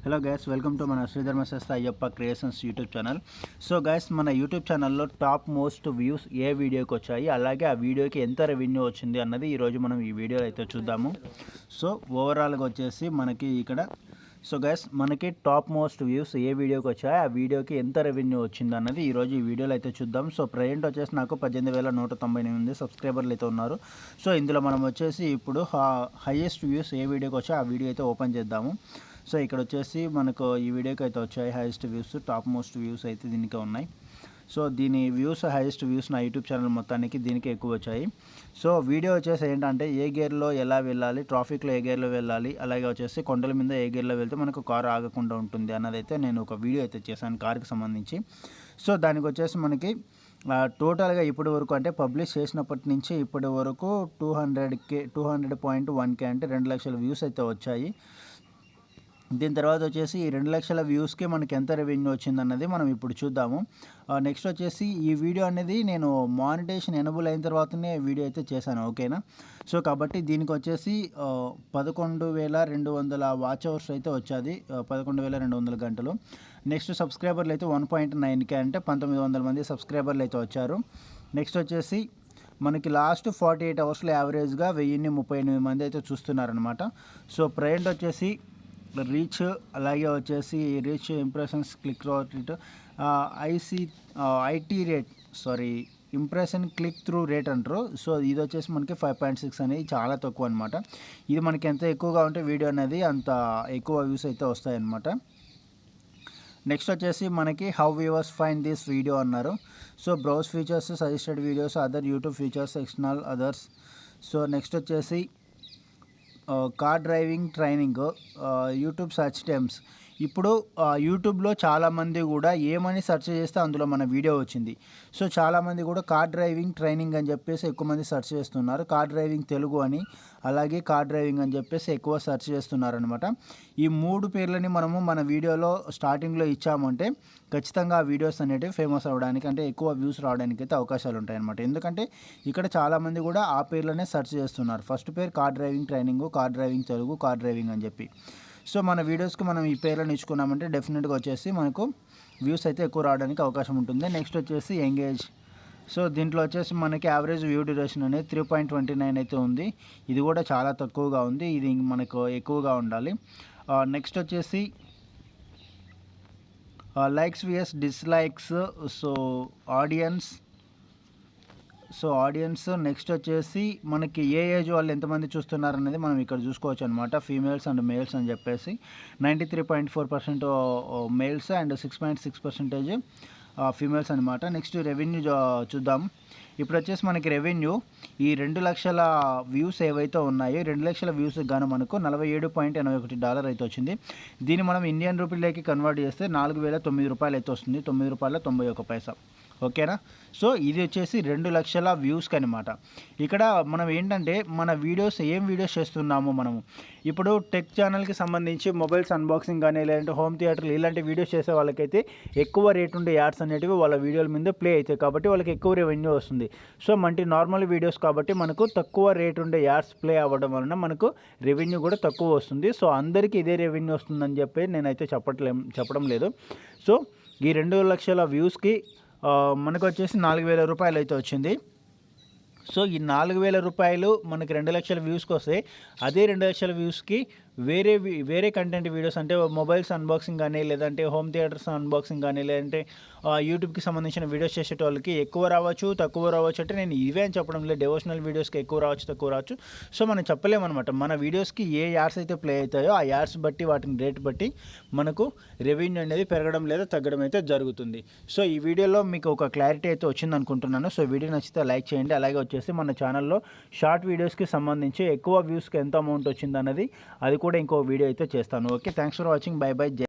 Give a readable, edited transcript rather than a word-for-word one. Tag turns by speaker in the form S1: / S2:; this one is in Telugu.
S1: హలో గైస్, వెల్కమ్ టు మన శ్రీధర్మ శాస్త్ర Ayyappa creations YouTube channel. So guys, మన యూట్యూబ్ ఛానల్లో టాప్ మోస్ట్ వ్యూస్ ఏ వీడియోకి వచ్చాయి, అలాగే ఆ వీడియోకి ఎంత రెవెన్యూ వచ్చింది అన్నది ఈరోజు మనం ఈ వీడియోలో అయితే చూద్దాము. సో ఓవరాల్గా వచ్చేసి మనకి ఇక్కడ మనకి టాప్ మోస్ట్ వ్యూస్ ఏ వీడియోకి వచ్చాయి, ఆ వీడియోకి ఎంత రెవెన్యూ వచ్చింది అన్నది ఈరోజు ఈ వీడియోలో అయితే చూద్దాం. సో ప్రజెంట్ వచ్చేసి నాకు 18,198 సబ్స్క్రైబర్లు అయితే ఉన్నారు. సో ఇందులో మనం వచ్చేసి ఇప్పుడు హైయెస్ట్ వ్యూస్ ఏ వీడియోకి వచ్చాయి ఆ వీడియో అయితే ఓపెన్ చేద్దాము. సో ఇక్కడ వచ్చేసి మనకు ఈ వీడియోకి అయితే వచ్చాయి highest views, top most views అయితే దీనికి ఉన్నాయి. సో దీని వ్యూస్, హైయెస్ట్ వ్యూస్ నా యూట్యూబ్ ఛానల్ మొత్తానికి దీనికి ఎక్కువ వచ్చాయి. సో వీడియో వచ్చేసి ఏంటంటే ఏ గేర్లో ఎలా వెళ్ళాలి, ట్రాఫిక్లో ఏ గేర్లో వెళ్ళాలి, అలాగే వచ్చేసి కొండల మీద ఏ గేర్లో వెళ్తే మనకు కారు ఆగకుండా ఉంటుంది అన్నదైతే నేను ఒక వీడియో అయితే చేశాను కార్కి సంబంధించి. సో దానికి వచ్చేసి మనకి టోటల్గా ఇప్పటి వరకు అంటే పబ్లిష్ చేసినప్పటి నుంచి ఇప్పటి వరకు 200.1K అంటే 2 లక్షల వ్యూస్ అయితే వచ్చాయి. దీని తర్వాత వచ్చేసి ఈ 2 లక్షల వ్యూస్కి మనకి ఎంత రెవెన్యూ వచ్చిందన్నది మనం ఇప్పుడు చూద్దాము. నెక్స్ట్ వచ్చేసి ఈ వీడియో అనేది నేను మానిటైజేషన్ ఎనబుల్ అయిన తర్వాతనే వీడియో అయితే చేశాను, ఓకేనా. సో కాబట్టి దీనికి వచ్చేసి 11,200 వాచ్ అవర్స్ అయితే వచ్చేది, 11,200 గంటలు. నెక్స్ట్ సబ్స్క్రైబర్లు అయితే 1.9K అంటే 1900 మంది సబ్స్క్రైబర్లు అయితే వచ్చారు. నెక్స్ట్ వచ్చేసి మనకి లాస్ట్ 48 అవర్స్లో యావరేజ్గా 1038 మంది అయితే చూస్తున్నారనమాట. సో ప్రజెంట్ వచ్చేసి రీచ్, అలాగే వచ్చేసి reach, impressions, click rate, IT rate, impression click through rate అంటారు. సో ఇది వచ్చేసి మనకి 5.6 అనేది చాలా తక్కువ అనమాట. ఇది మనకి ఎంత ఎక్కువగా ఉంటే వీడియో అనేది అంత ఎక్కువ వ్యూస్ అయితే వస్తాయన్నమాట. నెక్స్ట్ వచ్చేసి మనకి how viewers find this video అన్నారు. So browse features, suggested videos, other YouTube features, external others. So next వచ్చేసి car driving training, YouTube search times. ఇప్పుడు యూట్యూబ్లో చాలామంది కూడా ఏమని సెర్చ్ చేస్తే అందులో మన వీడియో వచ్చింది. సో చాలామంది కూడా కార్ డ్రైవింగ్ ట్రైనింగ్ అని చెప్పేసి ఎక్కువ మంది సెర్చ్ చేస్తున్నారు. కార్ డ్రైవింగ్ తెలుగు అని, అలాగే కార్ డ్రైవింగ్ అని చెప్పేసి ఎక్కువ సెర్చ్ చేస్తున్నారు అనమాట. ఈ 3 పేర్లని మనము మన వీడియోలో స్టార్టింగ్లో ఇచ్చామంటే ఖచ్చితంగా ఆ వీడియోస్ అనేవి ఫేమస్ అవ్వడానికి, అంటే ఎక్కువ వ్యూస్ రావడానికి అయితే అవకాశాలు ఉంటాయి అనమాట. ఎందుకంటే ఇక్కడ చాలామంది కూడా ఆ పేర్లనే సెర్చ్ చేస్తున్నారు. ఫస్ట్ పేరు car driving training, car driving Telugu, car driving అని చెప్పి. సో మన వీడియోస్కి మనం ఈ పేర్లను ఇచ్చుకున్నామంటే డెఫినెట్గా వచ్చేసి మనకు వ్యూస్ అయితే ఎక్కువ రావడానికి అవకాశం ఉంటుంది. నెక్స్ట్ వచ్చేసి ఎంగేజ్. సో దీంట్లో వచ్చేసి మనకి యావరేజ్ వ్యూ డ్యూరేషన్ అనేది 3.29 అయితే ఉంది. ఇది కూడా చాలా తక్కువగా ఉంది, ఇది మనకు ఎక్కువగా ఉండాలి. నెక్స్ట్ వచ్చేసి likes VS dislikes. So audience next వచ్చేసి మనకి ఏ ఏజ్ వాళ్ళు ఎంతమంది చూస్తున్నారు అనేది మనం ఇక్కడ చూసుకోవచ్చు అనమాట. ఫీమేల్స్ అండ్ మేల్స్ అని చెప్పేసి 93.4% మేల్స్ అండ్ 6.6% ఫీమేల్స్ అనమాట. నెక్స్ట్ రెవెన్యూ చూద్దాం. ఇప్పుడు వచ్చేసి మనకి రెవెన్యూ ఈ 2 లక్షల వ్యూస్ ఏవైతే ఉన్నాయో 2 లక్షల వ్యూస్ గాను మనకు $47.81 అయితే వచ్చింది. దీన్ని మనం ఇండియన్ రూపీలోకి కన్వర్ట్ చేస్తే 4,009 రూపాయలు అయితే వస్తుంది, $9.91. ఓకేనా. సో ఇది వచ్చేసి 2 లక్షల వ్యూస్కి అనమాట. ఇక్కడ మనం ఏంటంటే మన వీడియోస్ ఏం వీడియోస్ చేస్తున్నాము మనము ఇప్పుడు టెక్ ఛానల్కి సంబంధించి మొబైల్స్ అన్బాక్సింగ్ కానీ, లేదంటే హోమ్ థియేటర్లు ఇలాంటి వీడియోస్ చేసే వాళ్ళకైతే ఎక్కువ రేట్ ఉండే యాడ్స్ అనేటివి వాళ్ళ వీడియోల మీద ప్లే అవుతాయి, కాబట్టి వాళ్ళకి ఎక్కువ రెవెన్యూ వస్తుంది. సో మనకి నార్మల్ వీడియోస్ కాబట్టి మనకు తక్కువ రేట్ ఉండే యాడ్స్ ప్లే అవ్వడం వలన మనకు రెవెన్యూ కూడా తక్కువ వస్తుంది. సో అందరికీ ఇదే రెవెన్యూ వస్తుందని చెప్పి నేనైతే చెప్పడం లేదు. సో ఈ 2 లక్షల వ్యూస్కి మనకు వచ్చేసి 4,000 రూపాయలు అయితే వచ్చింది. సో ఈ 4,000 రూపాయలు మనకి 2 లక్షల వ్యూస్కి వస్తే అదే 2 లక్షల వ్యూస్కి వేరే కంటెంట్ వీడియోస్ అంటే మొబైల్స్ అన్బాక్సింగ్ కానీ, లేదంటే హోమ్ థియేటర్స్ అన్బాక్సింగ్ కానీ, లేదంటే యూట్యూబ్కి సంబంధించిన వీడియోస్ చేసేటోళ్ళకి ఎక్కువ రావచ్చు, తక్కువ రావచ్చు. అంటే నేను ఇవే అని చెప్పడం లేదు, డివోషనల్ వీడియోస్కి ఎక్కువ రావచ్చు, తక్కువ రావచ్చు. సో మనం చెప్పలేమన్నమాట. మన వీడియోస్కి ఏ యాడ్స్ అయితే ప్లే అవుతాయో ఆ యాడ్స్ బట్టి, వాటిని రేట్ బట్టి మనకు రెవెన్యూ అనేది పెరగడం లేదా తగ్గడం అయితే జరుగుతుంది. సో ఈ వీడియోలో మీకు ఒక క్లారిటీ అయితే వచ్చింది అనుకుంటున్నాను. సో వీడియో నచ్చితే లైక్ చేయండి. అలాగే వచ్చేసి మన ఛానల్లో షార్ట్ వీడియోస్కి సంబంధించి ఎక్కువ వ్యూస్కి ఎంత అమౌంట్ వచ్చింది అన్నది అది కూడా ఇంకో వీడియో అయితే చేస్తాను. Okay, thanks for watching. By by. జై